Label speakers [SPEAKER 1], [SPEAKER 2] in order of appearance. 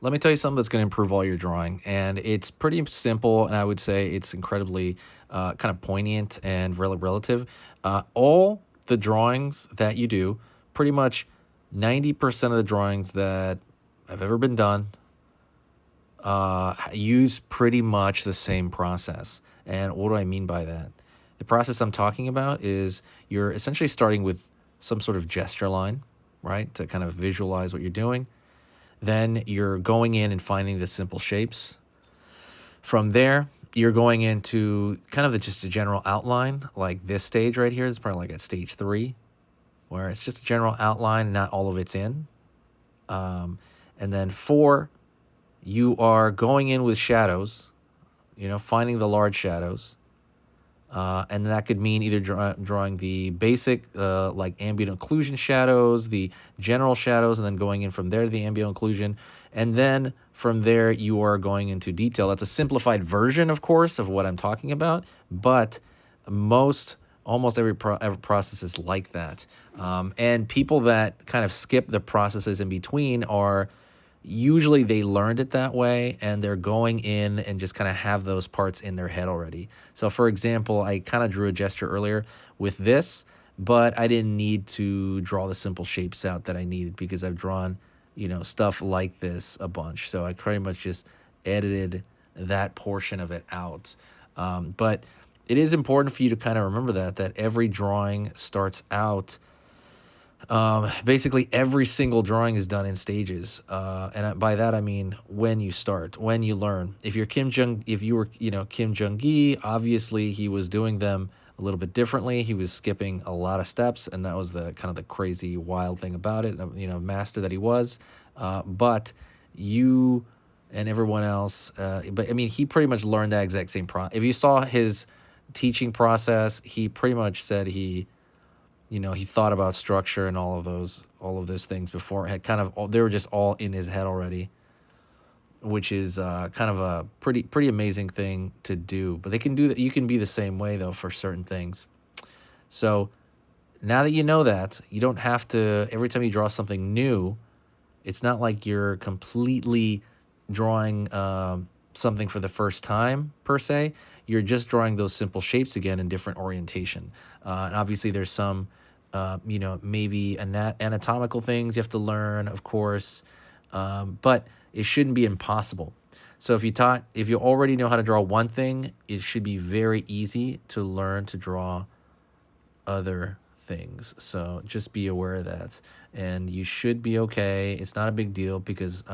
[SPEAKER 1] let me tell you something that's going to improve all your drawing. And it's pretty simple. And I would say it's incredibly kind of poignant and relative. All the drawings that you do, pretty much 90% of the drawings that have ever been done use pretty much the same process. And what do I mean by that? The process I'm talking about is you're essentially starting with some sort of gesture line, right, to kind of visualize what you're doing. Then you're going in and finding the simple shapes. From there, you're going into kind of just a general outline, like this stage right here is probably like at stage 3, where it's just a general outline, not all of it's in. And then 4, you are going in with shadows, finding the large shadows. And that could mean either drawing the basic, like ambient occlusion shadows, the general shadows, and then going in from there to the ambient occlusion. And then from there, you are going into detail. That's a simplified version, of course, of what I'm talking about. But almost every process is like that. And people that kind of skip the processes in between are usually they learned it that way and they're going in and just kind of have those parts in their head already. So for example, I kind of drew a gesture earlier with this, but I didn't need to draw the simple shapes out that I needed because I've drawn, stuff like this a bunch. So I pretty much just edited that portion of it out. But it is important for you to kind of remember that every drawing starts out basically every single drawing is done in stages, and by that I mean when you start, when you learn. If you were, Kim Jung Gi, obviously he was doing them a little bit differently. He was skipping a lot of steps, and that was the kind of the crazy, wild thing about it. Master that he was. But you and everyone else, but I mean, he pretty much learned that exact same If you saw his teaching process, he pretty much said he thought about structure and all of those things before. They were just all in his head already, which is kind of a pretty amazing thing to do. But they can do that. You can be the same way though for certain things. So now that you know that, you don't have to every time you draw something new. It's not like you're completely drawing something for the first time per se. You're just drawing those simple shapes again in different orientation. And obviously, there's some, maybe anatomical things you have to learn, of course, but it shouldn't be impossible. So if you already know how to draw one thing, it should be very easy to learn to draw other things. So just be aware of that. And you should be okay. It's not a big deal because